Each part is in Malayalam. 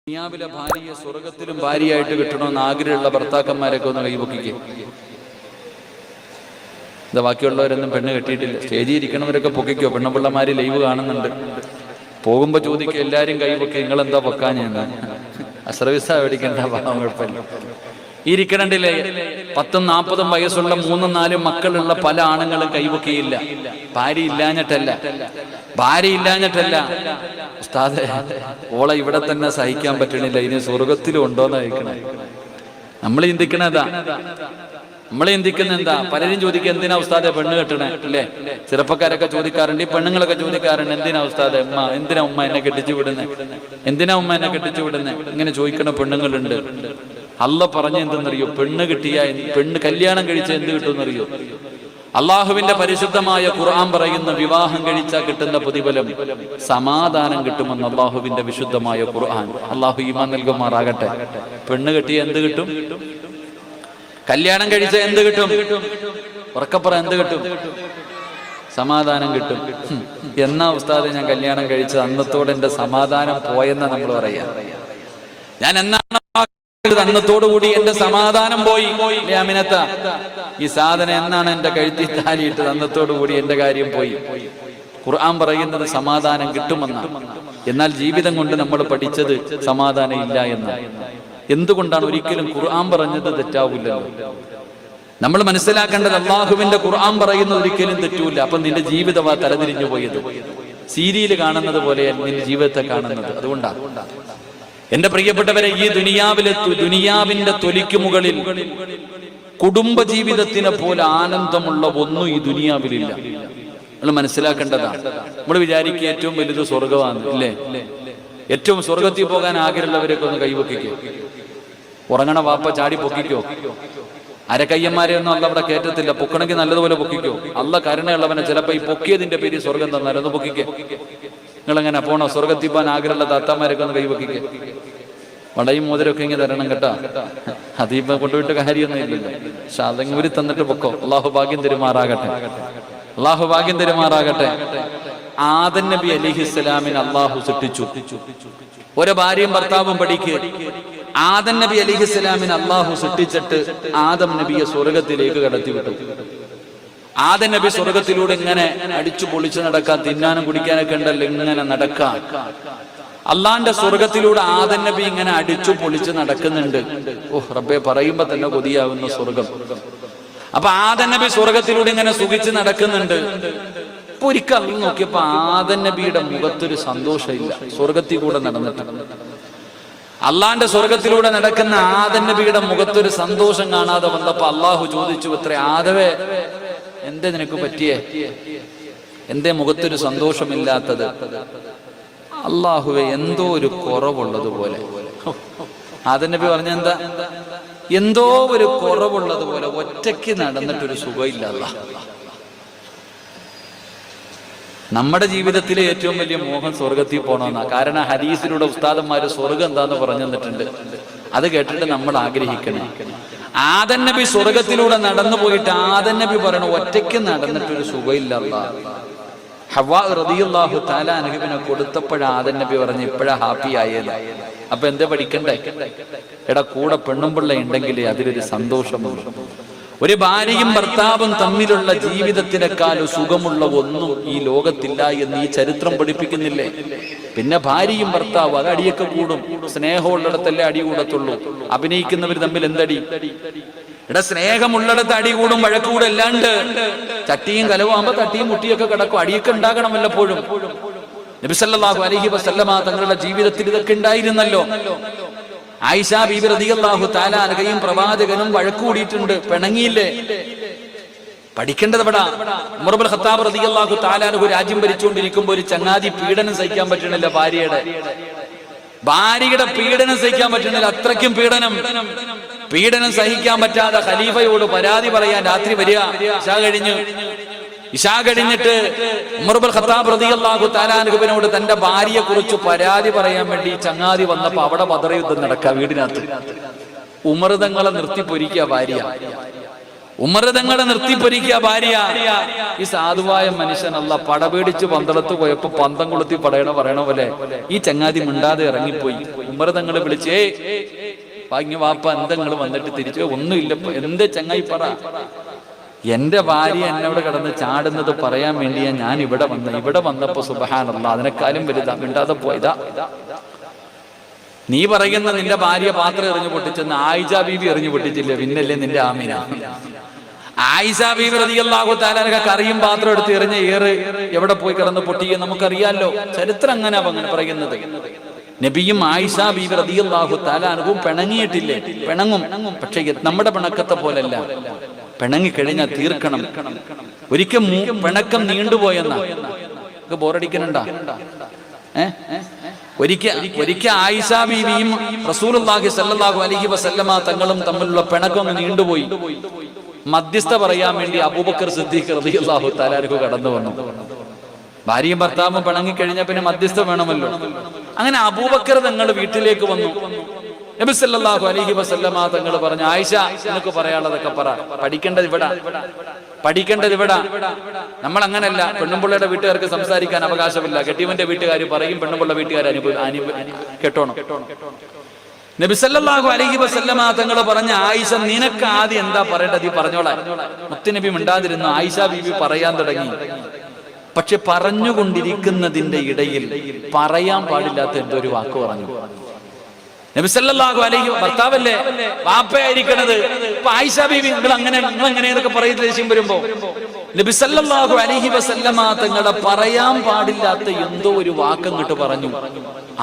ദുനിയാവിലെ ഭാര്യയെ സ്വർഗത്തിലും ഭാര്യയായിട്ട് കിട്ടണമെന്ന് ആഗ്രഹമുള്ള ഭർത്താക്കന്മാരൊക്കെ ഒന്ന് കൈപൊക്കിക്കേ. ഇത് ബാക്കിയുള്ളവരൊന്നും പെണ്ണ് കെട്ടിയിട്ടില്ല. സ്റ്റേജിൽ ഇരിക്കണവരൊക്കെ പൊക്കിക്കോ. പെണ്ണുപിള്ളമാര് ലൈവ് കാണുന്നുണ്ട്. പോകുമ്പോ ചോദിക്കുക, എല്ലാരും കൈപൊക്കി, നിങ്ങളെന്താ പൊക്കാഞ്ഞെന്ന്. അശ്രവിസ മേടിക്കണ്ട, പാവം കുഴപ്പമില്ല. ഇരിക്കണണ്ടില്ലേ, 10ഉം 40ഉം വയസ്സുള്ള 3ഉം 4ഉം മക്കളുള്ള പല ആണുങ്ങളും കൈപൊക്കിയില്ല. ഭാര്യ ഇല്ലാഞ്ഞിട്ടല്ല ഉസ്താദെ, ഓളെ ഇവിടെ തന്നെ സഹിക്കാൻ പറ്റണില്ല, ഇനി സ്വർഗത്തിലും ഉണ്ടോന്ന് കഴിക്കണേ. നമ്മൾ ചിന്തിക്കുന്ന എന്താ? പലരും ചോദിക്കുക, എന്തിനാ ഉസ്താദെ പെണ്ണ് കെട്ടണേ അല്ലേ? ചെറുപ്പക്കാരൊക്കെ ചോദിക്കാറുണ്ട്, ഈ പെണ്ണുങ്ങളൊക്കെ ചോദിക്കാറുണ്ട്, എന്തിനാ ഉസ്താദെ എന്തിനാ ഉമ്മ എന്നെ കെട്ടിച്ചു വിടുന്നേ, ഇങ്ങനെ ചോദിക്കണ പെണ്ണുങ്ങളുണ്ട്. അല്ല പറഞ്ഞ എന്തെന്നറിയോ? പെണ്ണ് കല്യാണം കഴിച്ച എന്ത് കിട്ടുമെന്നറിയോ? അള്ളാഹുവിന്റെ പരിശുദ്ധമായ ഖുർആൻ പറയുന്ന, വിവാഹം കഴിച്ചാൽ കിട്ടുന്ന പ്രതിഫലം സമാധാനം കിട്ടുമെന്ന് അള്ളാഹുവിന്റെ വിശുദ്ധമായ ഖുർആൻ. അള്ളാഹു ഈമാൻ നൽകുമാറാകട്ടെ. പെണ്ണ് കെട്ടിയ എന്ത് കിട്ടും? കല്യാണം കഴിച്ച എന്ത് കിട്ടും? ഉറക്കപ്പുറ എന്ത് കിട്ടും? സമാധാനം കിട്ടും. എന്നാ ഉസ്താദെ ഞാൻ കല്യാണം കഴിച്ചത്, അന്നത്തോടെ എന്റെ സമാധാനം പോയെന്നാ നമ്മൾ പറയാ. ഞാൻ എന്നാണ് അന്നത്തോടുകൂടി എന്റെ സമാധാനം പോയി. അമിനത്ത, ഈ സാധനം എന്നാണ് എന്റെ കഴുത്തിൽ താലിയിട്ടത്, അന്നത്തോടുകൂടി എന്റെ കാര്യം പോയി. ഖുർആൻ പറയുന്നത് സമാധാനം കിട്ടുമെന്നാണ്. എന്നാൽ ജീവിതം കൊണ്ട് നമ്മൾ പഠിച്ചത് സമാധാനം ഇല്ല എന്നാണ്. എന്തുകൊണ്ടാണ്? ഒരിക്കലും ഖുർആൻ പറഞ്ഞത് തെറ്റാവില്ലല്ലോ. നമ്മൾ മനസ്സിലാക്കേണ്ടത്, അള്ളാഹുവിന്റെ ഖുർആൻ പറയുന്നത് ഒരിക്കലും തെറ്റൂല. അപ്പൊ നിന്റെ ജീവിതം തലതിരിഞ്ഞു പോയത്. സീരിയൽ കാണുന്നത് പോലെയാണ് നിന്റെ ജീവിതത്തെ കാണുന്നത്. അതുകൊണ്ടാണ് എന്റെ പ്രിയപ്പെട്ടവരെ, ഈ ദുനിയാവിന്റെ തൊലിക്ക് മുകളിൽ കുടുംബ ജീവിതത്തിനെ പോലെ ആനന്ദമുള്ള ഒന്നും ഈ ദുനിയാവിലില്ല. നമ്മൾ മനസ്സിലാക്കേണ്ടതാണ്. നമ്മൾ വിചാരിക്കുക ഏറ്റവും വലുത് സ്വർഗമാണ്, ഇല്ലേ? ഏറ്റവും സ്വർഗത്തിൽ പോകാൻ ആഗ്രഹമുള്ളവരൊക്കെ ഒന്ന് കൈവക്കിക്കോ. ഉറങ്ങണ വാപ്പ ചാടി പൊക്കിക്കോ. അരക്കയ്യന്മാരെ ഒന്നും അല്ല അവിടെ കയറ്റത്തില്ല. പൊക്കണമെങ്കിൽ നല്ലതുപോലെ പൊക്കിക്കോ. അല്ല കരുണയുള്ളവനെ ചിലപ്പോ ഈ പൊക്കിയതിന്റെ പേര് സ്വർഗം തന്നാലും ഒന്ന് പൊക്കിക്കേ. നിങ്ങളെങ്ങനെ പോണോ? സ്വർഗത്തിൽ പോകാൻ ആഗ്രഹമുള്ള താത്താമാരൊക്കെ ഒന്ന് കൈവക്കിക്കേ. വടയും മോതിരൊക്കെ ഇങ്ങനെ തരണം കേട്ടാ. അതിപ്പോ കൊണ്ടുപോയിട്ട് കാര്യമൊന്നും ഇല്ലല്ലോ. പക്ഷെ അതങ്ങൂരി തന്നിട്ട് പൊക്കോ. അള്ളാഹു ഭാഗ്യം തരുമാറാകട്ടെ. ആദം നബി അലൈഹിസ്സലാമിനെ അള്ളാഹു സൃഷ്ടിച്ചു. ഒരു ഭാര്യയും ഭർത്താവും പഠിക്കുക. ആദം നബി അലൈഹിസ്സലാമിനെ അള്ളാഹു സൃഷ്ടിച്ചിട്ട് ആദം നബിയെ സ്വർഗത്തിലേക്ക് കടത്തിവിട്ടു. ആദം നബി സ്വർഗത്തിലൂടെ ഇങ്ങനെ അടിച്ചു പൊളിച്ചു നടക്കാൻ, തിന്നാനും കുടിക്കാനൊക്കെ ഉണ്ടല്ലോ, ഇങ്ങനെ നടക്കാൻ. അള്ളാന്റെ സ്വർഗത്തിലൂടെ ആദം നബി ഇങ്ങനെ അടിച്ചു പൊളിച്ച് നടക്കുന്നുണ്ട്. ഓഹ് റബ്ബേ, പറയുമ്പോ തന്നെ കൊതിയാവുന്ന സ്വർഗം. അപ്പൊ ആദം നബി സ്വർഗത്തിലൂടെ ഇങ്ങനെ സുഖിച്ച് നടക്കുന്നുണ്ട്. ഇപ്പൊ ഒരിക്കൽ നോക്കിയപ്പോ ആദം നബിയുടെ മുഖത്തൊരു സന്തോഷമില്ല. സ്വർഗത്തിൽ കൂടെ നടന്നിട്ട് അള്ളാന്റെ സ്വർഗത്തിലൂടെ നടക്കുന്ന ആദം നബിയുടെ മുഖത്തൊരു സന്തോഷം കാണാതെ വന്നപ്പോ അള്ളാഹു ചോദിച്ചു, അത്രേ ആദവേ, എന്തേ നിനക്ക് പറ്റിയേ? എന്തേ മുഖത്തൊരു സന്തോഷമില്ലാത്തത്? അള്ളാഹുവെ, എന്തോ ഒരു കുറവുള്ളതുപോലെ. ആദം നബി പറഞ്ഞെന്താ? എന്തോ ഒരു കുറവുള്ളതുപോലെ, ഒറ്റയ്ക്ക് നടന്നിട്ടൊരു സുഖമില്ല. നമ്മുടെ ജീവിതത്തിലെ ഏറ്റവും വലിയ മോഹം സ്വർഗത്തിൽ പോകണമെന്നാ. കാരണം ഹദീസിലൂടെ ഉസ്താദന്മാര് സ്വർഗം എന്താന്ന് പറഞ്ഞു തന്നിട്ടുണ്ട്. അത് കേട്ടിട്ട് നമ്മൾ ആഗ്രഹിക്കണം. ആദം നബി സ്വർഗത്തിലൂടെ നടന്നു പോയിട്ട് ആദം നബി പറയണ, ഒറ്റയ്ക്ക് നടന്നിട്ടൊരു സുഖമില്ല. ഹവ്വാ റളിയല്ലാഹു തആല അൻഹുവിനെ കൊടുത്തപ്പോഴാ ആദം നബി പറഞ്ഞു, ഇപ്പോഴാ ഹാപ്പി ആയത്. അപ്പൊ എന്താ പഠിക്കണ്ടേ? എടാ, കൂടെ പെണ്ണുമ്പിള്ള ഉണ്ടെങ്കിൽ അതിലൊരു സന്തോഷമുണ്ട്. ഒരു ഭാര്യയും ഭർത്താവും തമ്മിലുള്ള ജീവിതത്തിനേക്കാൾ സുഖമുള്ള ഒന്നും ഈ ലോകത്തില്ല എന്ന് ഈ ചരിത്രം പഠിപ്പിക്കുന്നില്ലേ? പിന്നെ ഭാര്യയും ഭർത്താവും അത് അടിയൊക്കെ കൂടും. സ്നേഹമുള്ളിടത്തല്ലേ അടി കൂടത്തുള്ളൂ. അഭിനയിക്കുന്നവർ തമ്മിൽ എന്തടി? ഇവിടെ സ്നേഹമുള്ളിടത്ത് അടി കൂടും, വഴക്കൂടും. അല്ലാണ്ട് ചട്ടിയും കലവുമാകുമ്പോ തട്ടിയും മുട്ടിയൊക്കെ കിടക്കും. അടിയൊക്കെ ഉണ്ടാകണം വല്ലപ്പോഴും. നബി സല്ലല്ലാഹു അലൈഹി വസല്ലമ തങ്ങളുടെ ജീവിതത്തിൽ ഇതൊക്കെ ഉണ്ടായിരുന്നല്ലോ. ആയിഷ ബീബി റളിയല്ലാഹു തആല അൻഹയും പ്രവാചകനും വഴക്കൂടിയിട്ടുണ്ട്, പിണങ്ങിയില്ലേ? പഠിക്കേണ്ടത് എവിടാ? ഉമർ ഇബ്നുൽ ഖത്താബ് റളിയല്ലാഹു തആല അൻഹു രാജ്യം ഭരിച്ചുകൊണ്ടിരിക്കുമ്പോൾ ഒരു ചങ്ങാതി പീഡനം സഹിക്കാൻ പറ്റണില്ല. ഭാര്യയുടെ പീഡനം സഹിക്കാൻ പറ്റുന്നില്ല. അത്രയ്ക്കും പീഡനം സഹിക്കാൻ പറ്റാതെ ഖലീഫയോട് പരാതി പറയാൻ രാത്രി വരിക. ഇശാ കഴിഞ്ഞിട്ട് ഉമർ ഇബ്നുൽ ഖത്താബ് റളിയല്ലാഹു തആല അൻഹുവിനോട് തന്റെ ഭാര്യയെ കുറിച്ച് പരാതി പറയാൻ വേണ്ടി ചങ്ങാതി വന്നപ്പോ അവിടെ ബദർ യുദ്ധം നടക്കുക വീടിനകത്ത്. ഉമർ തങ്ങളെ നിർത്തി പൊരിക്കുക ഭാര്യ. ഉമർ തങ്ങളെ നിർത്തിപ്പൊരിക്കുക ഭാര്യ. ഈ സാധുവായ മനുഷ്യനല്ല പടപേടിച്ച് പന്തളത്ത് പോയപ്പോ പന്തം കൊളുത്തി പറയണ പോലെ ഈ ചങ്ങാതി മിണ്ടാതെ ഇറങ്ങിപ്പോയി. ഉമർ തങ്ങളെ വിളിച്ചേ ഭാഗ്യ വാപ്പ എന്തെങ്കിലും വന്നിട്ട് തിരിച്ചു ഒന്നുമില്ല, എന്റെ ചങ്ങായി പറ. എന്റെ ഭാര്യ എന്നോട് കിടന്ന് ചാടുന്നത് പറയാൻ വേണ്ടിയാ ഞാൻ ഇവിടെ വന്നപ്പോ സുബ്ഹാനല്ലാഹ് അതിനെക്കാളും വലുതാ മിണ്ടാതെ പോയതാ. നീ പറയുന്ന നിന്റെ ഭാര്യ പാത്രം എറിഞ്ഞു പൊട്ടിച്ചെന്ന് ആയിഷ ബീബി എറിഞ്ഞു പൊട്ടിച്ചില്ലേ, പിന്നല്ലേ നിന്റെ ആമീന. ആയിഷ ബീബി റളിയല്ലാഹു തആല അൻഹ കറിയും പാത്രം എടുത്ത് എറിഞ്ഞ ഏറ് എവിടെ പോയി കിടന്ന് പൊട്ടിയെ നമുക്കറിയാലോ. ചരിത്രം അങ്ങനെ പറയുന്നത്. നബിയും ആയിഷ ബീബി റളിയല്ലാഹു തആല അൻഹും പിണങ്ങിയിട്ടില്ലേ? പിണങ്ങും, പക്ഷെ നമ്മുടെ പിണക്കത്തെ പോലല്ല. പിണങ്ങി കഴിഞ്ഞാൽ തീർക്കണം. ഒരിക്കൽ പിണക്കം നീണ്ടുപോയെന്നാ ബോറടിക്കണുണ്ടാ? ഒരിക്കൽ ആയിഷ ബീവിയും റസൂലുള്ളാഹി സ്വല്ലല്ലാഹു അലൈഹി വസല്ലമ തങ്ങളും തമ്മിലുള്ള പിണക്കം നീണ്ടുപോയി. മധ്യസ്ഥ പറയാൻ വേണ്ടി അബൂബക്കർ സിദ്ദീഖ് റളിയല്ലാഹു തആല അൻഹു കടന്നു വന്നു. ഭാര്യയും ഭർത്താവും പിണങ്ങിക്കഴിഞ്ഞ പിന്നെ മധ്യസ്ഥ വേണമല്ലോ. അങ്ങനെ അബൂബക്കർ തങ്ങൾ വീട്ടിലേക്ക് വന്നു. നബി സല്ലല്ലാഹു അലൈഹി വസല്ലമ തങ്ങൾ പറഞ്ഞു, ആയിഷ നിനക്ക് പറയാനുള്ളതൊക്കെ പറ, പഠിക്കേണ്ടത് ഇവിടെ. നമ്മൾ അങ്ങനല്ല. പെണ്ണുമ്പിള്ളയുടെ വീട്ടുകാർക്ക് സംസാരിക്കാൻ അവകാശമില്ല. കെട്ടിയവന്റെ വീട്ടുകാർ പറയും, പെണ്ണുമ്പിള്ള വീട്ടുകാർ കേട്ടോണം. നബി സല്ലല്ലാഹു അലൈഹി വസല്ലമ തങ്ങൾ പറഞ്ഞ, ആയിഷ നിനക്ക് ആദ്യം എന്താ പറയേണ്ടത്? ഈ പറഞ്ഞോളാം. മുത്തുനബി മിണ്ടാതിരുന്നു. ആയിഷ ബീവി പറയാൻ തുടങ്ങി. പക്ഷെ പറഞ്ഞുകൊണ്ടിരിക്കുന്നതിന്റെ ഇടയിൽ പറയാൻ പാടില്ലാത്ത എന്തോ ഒരു വാക്ക് പറഞ്ഞു. നബി സല്ലല്ലാഹു അലൈഹി ഭർത്താവല്ലേ, വാപ്പയായിരിക്കണത്. ഇപ്പൊ ആയിഷ ബീവി നിങ്ങൾ എങ്ങനെയൊക്കെ പറയുന്ന ദേഷ്യം വരുമ്പോ നബി സല്ലല്ലാഹു അലൈഹി വസല്ലമ തങ്ങളെ പറയാൻ പാടില്ലാത്ത എന്തോ ഒരു വാക്കങ്ങോട്ട് പറഞ്ഞു.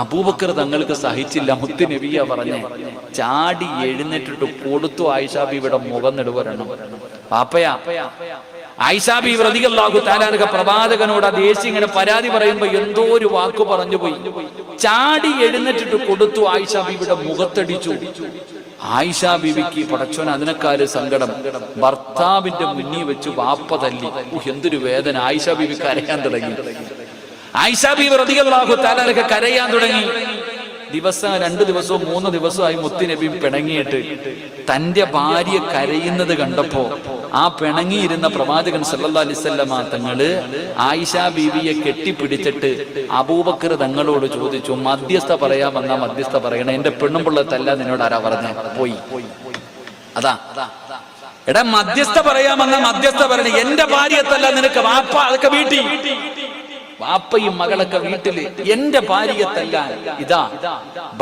അബൂബക്കർ തങ്ങൾക്ക് സഹിച്ചില്ല. മുത്ത് നബിയാ പറഞ്ഞേ. ചാടി എഴുന്നേറ്റിട്ട് കൊടുത്തു ആയിഷ ബീവിയുടെ മുഖം നെടുവരണം. വാപ്പയാ. ആയിഷ ബീവി റളിയല്ലാഹു തആല അൻഹ പ്രവാചകനോട് ആ ദേശി ഇങ്ങനെ പരാതി പറയുമ്പോ എന്തോ ഒരു വാക്ക് പറഞ്ഞു പോയി. ചാടി എഴുന്നേറ്റിട്ട് കൊടുത്തു ആയിഷ ബീവിയുടെ മുഖത്തടിച്ചു. ആയിഷ ബീവിക്ക് പടച്ചോൻ അതിനേക്കാൾ സങ്കടം. ഭർത്താവിന്റെ മുന്നിൽ വെച്ച് വാപ്പ തല്ലി. എന്തൊരു വേദന. ആയിഷ ബീവി കരയാൻ തുടങ്ങി. ആയിഷ ബീവി റളിയല്ലാഹു തആല അൻഹ കരയാൻ തുടങ്ങി. ദിവസം 2 ദിവസവും 3 ദിവസമായി മുത്തുനബി പിണങ്ങിയിട്ട് തന്റെ ഭാര്യ കരയുന്നത് കണ്ടപ്പോ ആ പിണങ്ങിയിരുന്ന പ്രവാചകൻ സല്ലല്ലാഹു അലൈഹി വസല്ലമ തങ്ങള് ആയിഷ ബീവിയെ കെട്ടിപ്പിടിച്ചിട്ട് അബൂബക്കർ തങ്ങളോട് ചോദിച്ചു, മധ്യസ്ഥ പറയാൻ വന്നാ മധ്യസ്ഥ പറയണേ, എന്റെ പെണ്ണുമ്പിള്ള തല്ല നിന്നോട് ആരാ പറഞ്ഞ? പോയി. അതാ എടാ, മധ്യസ്ഥ പറയാൻ വന്ന മധ്യസ്ഥ പറയണേ, എന്റെ ഭാര്യത്തല്ല നിനക്ക്. വാപ്പ അതൊക്കെ വീട്ടിൽ, വാപ്പയും മകളൊക്കെ വീട്ടില്, എന്റെ ഭാര്യത്തല്ല. ഇതാ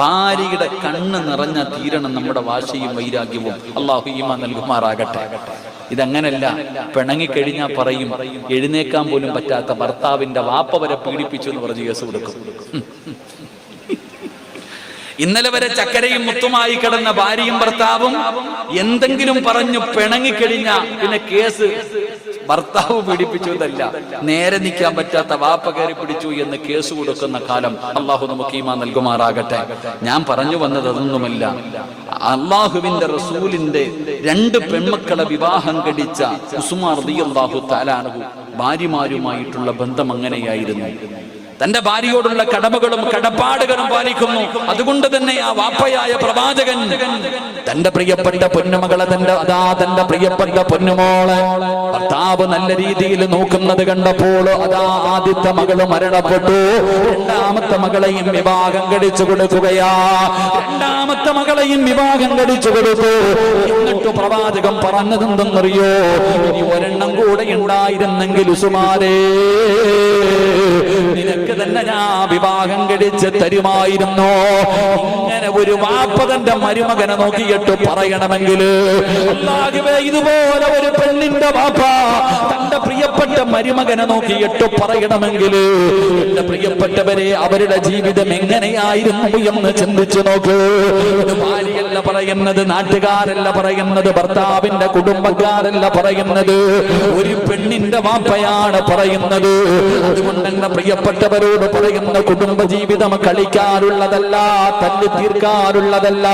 ഭാര്യയുടെ കണ്ണ് നിറഞ്ഞ തീരണം നമ്മുടെ വാശിയും വൈരാഗ്യവും. അല്ലാഹു ഈമാൻ നൽകുമാറാകട്ടെ. ഇതങ്ങനല്ല. പിണങ്ങിക്കഴിഞ്ഞാൽ പറയും. എഴുന്നേക്കാൻ പോലും പറ്റാത്ത ഭർത്താവിന്റെ വാപ്പ വരെ പീഡിപ്പിച്ചു എന്ന് പറഞ്ഞ് കേസ് കൊടുക്കും. ഇന്നലെ വരെ ചക്കരയും മുത്തുമായി കിടന്ന ഭാര്യയും ഭർത്താവും എന്തെങ്കിലും പറഞ്ഞു പിണങ്ങിക്കഴിഞ്ഞ പിന്നെ കേസ് ഭർത്താവ് പീഡിപ്പിച്ചു എന്നല്ല, നേരെ നിൽക്കാൻ പറ്റാത്ത വാപ്പ കയറി പിടിച്ചു എന്ന് കേസ് കൊടുക്കുന്ന കാലം. അള്ളാഹു നമുക്ക് ഈമാൻ നൽകുമാറാകട്ടെ. ഞാൻ പറഞ്ഞു വന്നത് അതൊന്നുമല്ല. അള്ളാഹുവിന്റെ റസൂലിന്റെ 2 പെൺമക്കളെ വിവാഹം കഴിച്ച ഉസ്മാൻ റളിയല്ലാഹു തആല അൻഹു ഭാര്യമാരുമായിട്ടുള്ള ബന്ധം അങ്ങനെയായിരുന്നു. തന്റെ ഭാര്യയോടുള്ള കടമകളും കടപ്പാടുകളും പാലിക്കുന്നു. അതുകൊണ്ട് തന്നെ ആ വാപ്പയായ പ്രവാചകൻ തന്റെ പ്രിയപ്പെട്ട പൊന്നുമകളെ, തന്റെ പ്രിയപ്പെട്ട പൊന്നുമോളെ ഭർത്താവ് നല്ല രീതിയിൽ നോക്കുന്നത് കണ്ടപ്പോൾ അതാ ആദ്യത്തെ മകള് മരണപ്പെട്ടു. 2ാമത്തെ മകളെയും വിവാഹം കഴിച്ചു കൊടുക്കുകയാ. 2ാമത്തെ മകളെയും വിവാഹം കഴിച്ചു കൊടുത്തു. എന്നിട്ട് പ്രവാചകൻ പറഞ്ഞതെന്തെന്നറിയോ? ഇനി ഒരെണ്ണം കൂടെ ഉണ്ടായിരുന്നെങ്കിൽ ഉസ്മാനേ, നിനക്ക് തന്നെ ഞാൻ വിവാഹം കഴിച്ച് തരുമായിരുന്നു. ഇങ്ങനെ ഒരു വാപ്പ തന്റെ മരുമകനെ നോക്കിയിട്ട് പറയണമെങ്കിൽ, അല്ലാഹുവേ, ഇതുപോലെ ഒരു പെണ്ണിന്റെ വാപ്പ തന്റെ പ്രിയപ്പെട്ട മരുമകനെ നോക്കിയിട്ട് പറയണമെങ്കിൽ, എന്റെ പ്രിയപ്പെട്ടവരെ, അവരുടെ ജീവിതം എങ്ങനെയായിരുന്നു എന്ന് ചിന്തിച്ചു നോക്ക്. ഭാര്യയല്ല പറയുന്നത്, നാട്ടുകാരല്ല പറയുന്നത്, ഭർത്താവിന്റെ കുടുംബക്കാരല്ല പറയുന്നത്, ഒരു പെണ്ണിന്റെ വാപ്പയാണ് പറയുന്നത്. അതുകൊണ്ട് എന്റെ പ്രിയപ്പെട്ടവർ പറയുന്ന കുടുംബജീവിതം കളിക്കാറുള്ളതല്ല, തല്ലി തീർക്കാറുള്ളതല്ല,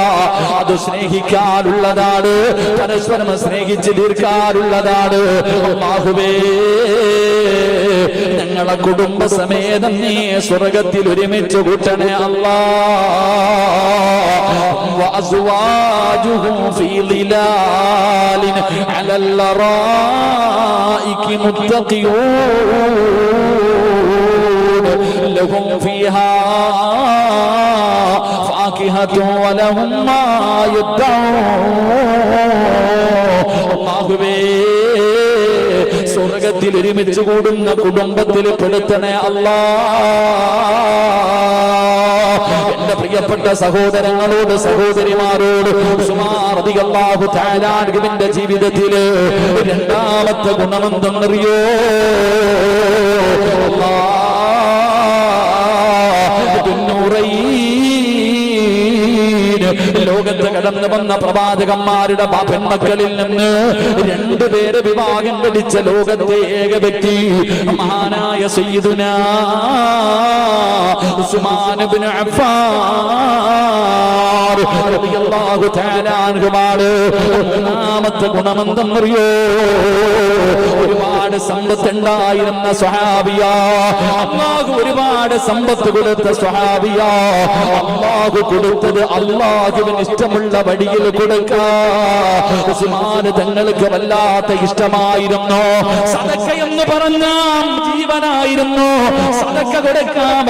അത് സ്നേഹിക്കാറുള്ളതാണ്, പരസ്പരം സ്നേഹിച്ച് തീർക്കാറുള്ളതാണ്. അല്ലാഹുവേ, ഞങ്ങളെ കുടുംബസമേതം നീ സ്വർഗത്തിൽ ഒരുമിച്ച് കൂട്ടണേ അല്ലാഹ്. وأزواجهم في ظلال على الأرائك متكئون لهم فيها فاكهة ولهم ما يدعون. സ്വർഗത്തിൽ ഒരുമിച്ച് കൂടുന്ന കുടുംബത്തിൽ പെടുത്തണേ അല്ലാ. എന്റെ പ്രിയപ്പെട്ട സഹോദരങ്ങളോട് സഹോദരിമാരോട് ഉസ്മാൻ റളിയല്ലാഹു തആല അൻഹുവിന്റെ ജീവിതത്തില് രണ്ടാമത്തെ ഗുണമെന്തെന്നറിയോ? ലോകത്ത് കടന്നു വന്ന പ്രവാചകന്മാരുടെ പെൺമക്കളിൽ നിന്ന് രണ്ടുപേരെ വിവാഹം കഴിച്ച ലോകത്തെ ഏക വ്യക്തി മഹാനായ സയ്യിദുനാ ഉസ്മാൻ ഇബ്നു അഫ്ഫാൻ റളിയല്ലാഹു തആല അൻഹുമാണ്. ഒന്നാമത്തെ ഗുണമെന്തെന്നറിയോ? ഒരുപാട് സമ്പത്ത് ഉണ്ടായിരുന്ന സ്വഹാബിയാ. അല്ലാഹു ഒരുപാട് സമ്പത്ത് കൊടുത്ത സ്വഹാബിയാ. അല്ലാഹു കൊടുത്തത് അല്ലാഹുവിന് ഇഷ്ടമുള്ള വഴിയിൽ കൊടുക്കാൻ ഉസ്മാൻ തങ്ങൾക്ക് വല്ലാത്ത ഇഷ്ടമായിരുന്നു. സദക്ക എന്ന് പറഞ്ഞാൽ ജീവനായിരുന്നു. സദക്ക കൊടുക്കാൻ